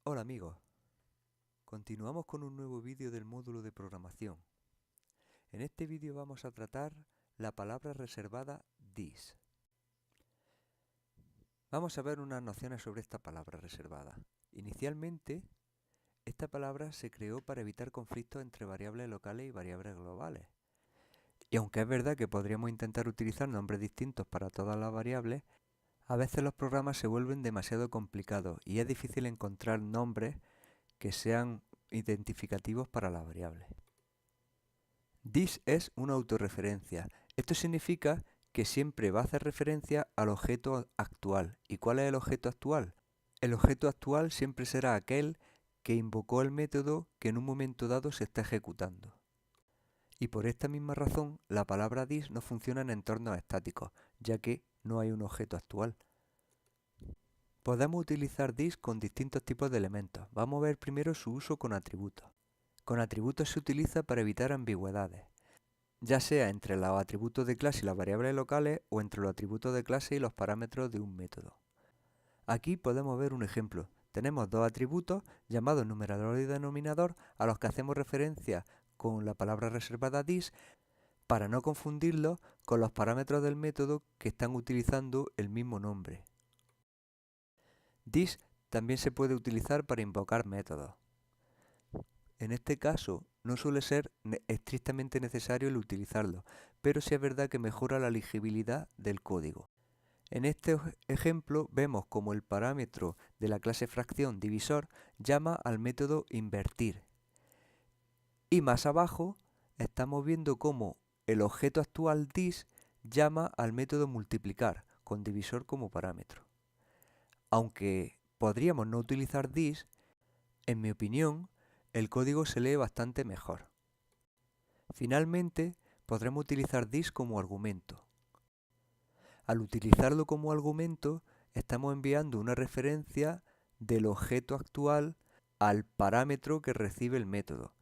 Hola amigos, continuamos con un nuevo vídeo del módulo de programación. En este vídeo vamos a tratar la palabra reservada this. Vamos a ver unas nociones sobre esta palabra reservada. Inicialmente, esta palabra se creó para evitar conflictos entre variables locales y variables globales. Y aunque es verdad que podríamos intentar utilizar nombres distintos para todas las variables, a veces los programas se vuelven demasiado complicados y es difícil encontrar nombres que sean identificativos para las variables. This es una autorreferencia. Esto significa que siempre va a hacer referencia al objeto actual. ¿Y cuál es el objeto actual? El objeto actual siempre será aquel que invocó el método que en un momento dado se está ejecutando. Y por esta misma razón, la palabra this no funciona en entornos estáticos, ya que no hay un objeto actual. Podemos utilizar this con distintos tipos de elementos. Vamos a ver primero su uso con atributos. Con atributos se utiliza para evitar ambigüedades, ya sea entre los atributos de clase y las variables locales o entre los atributos de clase y los parámetros de un método. Aquí podemos ver un ejemplo. Tenemos dos atributos llamados numerador y denominador a los que hacemos referencia con la palabra reservada this para no confundirlos con los parámetros del método que están utilizando el mismo nombre. This también se puede utilizar para invocar métodos. En este caso, no suele ser estrictamente necesario el utilizarlo, pero sí es verdad que mejora la legibilidad del código. En este ejemplo vemos como el parámetro de la clase fracción divisor llama al método invertir. Y más abajo estamos viendo cómo el objeto actual this llama al método multiplicar, con divisor como parámetro. Aunque podríamos no utilizar this, en mi opinión, el código se lee bastante mejor. Finalmente, podremos utilizar this como argumento. Al utilizarlo como argumento, estamos enviando una referencia del objeto actual al parámetro que recibe el método.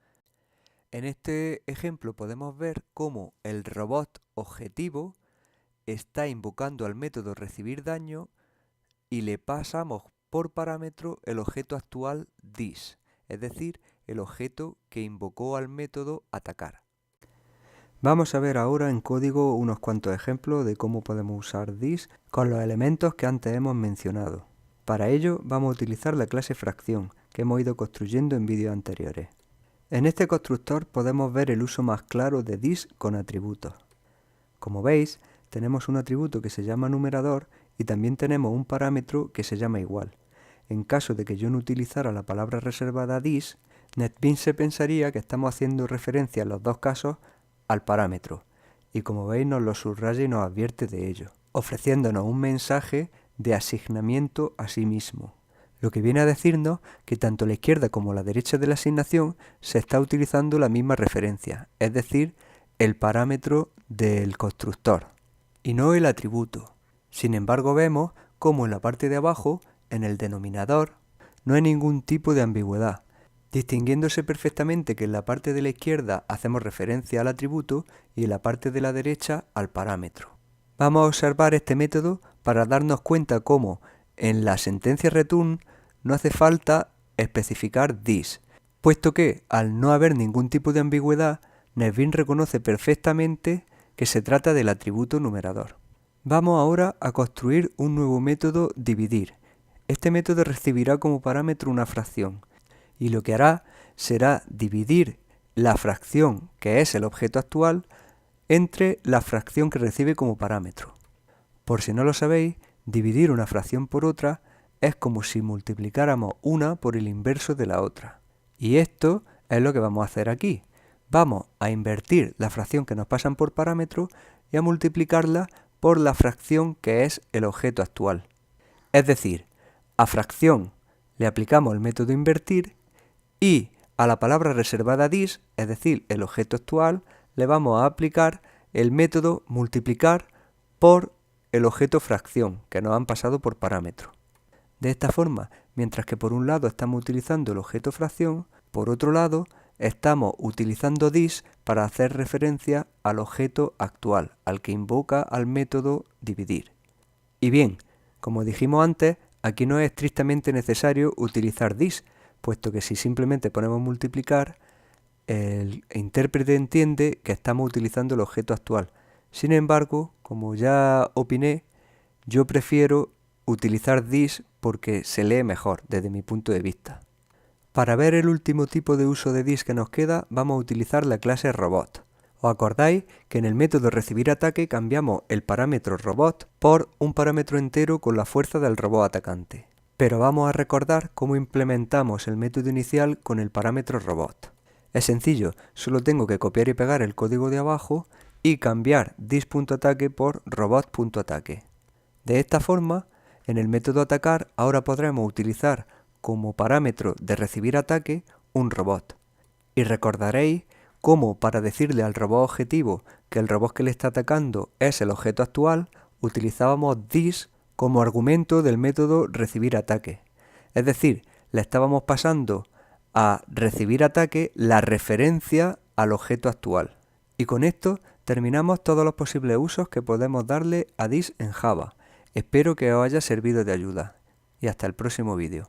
En este ejemplo podemos ver cómo el robot objetivo está invocando al método recibir daño y le pasamos por parámetro el objeto actual this, es decir, el objeto que invocó al método atacar. Vamos a ver ahora en código unos cuantos ejemplos de cómo podemos usar this con los elementos que antes hemos mencionado. Para ello vamos a utilizar la clase fracción que hemos ido construyendo en vídeos anteriores. En este constructor podemos ver el uso más claro de this con atributos. Como veis, tenemos un atributo que se llama numerador y también tenemos un parámetro que se llama igual. En caso de que yo no utilizara la palabra reservada this, NetBeans se pensaría que estamos haciendo referencia en los dos casos al parámetro, y como veis nos lo subraya y nos advierte de ello, ofreciéndonos un mensaje de asignamiento a sí mismo, lo que viene a decirnos que tanto la izquierda como la derecha de la asignación se está utilizando la misma referencia, es decir, el parámetro del constructor, y no el atributo. Sin embargo vemos como en la parte de abajo, en el denominador, no hay ningún tipo de ambigüedad, distinguiéndose perfectamente que en la parte de la izquierda hacemos referencia al atributo y en la parte de la derecha al parámetro. Vamos a observar este método para darnos cuenta cómo en la sentencia return no hace falta especificar this, puesto que al no haber ningún tipo de ambigüedad, NetBeans reconoce perfectamente que se trata del atributo numerador. Vamos ahora a construir un nuevo método dividir. Este método recibirá como parámetro una fracción, y lo que hará será dividir la fracción, que es el objeto actual, entre la fracción que recibe como parámetro. Por si no lo sabéis, dividir una fracción por otra es como si multiplicáramos una por el inverso de la otra. Y esto es lo que vamos a hacer aquí. Vamos a invertir la fracción que nos pasan por parámetro y a multiplicarla por la fracción que es el objeto actual. Es decir, a fracción le aplicamos el método invertir y a la palabra reservada this, es decir, el objeto actual, le vamos a aplicar el método multiplicar por el objeto fracción que nos han pasado por parámetro. De esta forma, mientras que por un lado estamos utilizando el objeto fracción, por otro lado estamos utilizando this para hacer referencia al objeto actual, al que invoca al método dividir. Y bien, como dijimos antes, aquí no es estrictamente necesario utilizar this, puesto que si simplemente ponemos multiplicar, el intérprete entiende que estamos utilizando el objeto actual. Sin embargo, como ya opiné, yo prefiero utilizar this porque se lee mejor desde mi punto de vista. Para ver el último tipo de uso de this que nos queda, vamos a utilizar la clase robot. ¿Os acordáis que en el método recibir ataque cambiamos el parámetro robot por un parámetro entero con la fuerza del robot atacante? Pero vamos a recordar cómo implementamos el método inicial con el parámetro robot. Es sencillo, solo tengo que copiar y pegar el código de abajo y cambiar this.ataque por robot.ataque. De esta forma, en el método atacar ahora podremos utilizar como parámetro de recibir ataque un robot. Y recordaréis cómo para decirle al robot objetivo que el robot que le está atacando es el objeto actual, utilizábamos this como argumento del método recibir ataque. Es decir, le estábamos pasando a recibir ataque la referencia al objeto actual. Y con esto terminamos todos los posibles usos que podemos darle a this en Java. Espero que os haya servido de ayuda y hasta el próximo vídeo.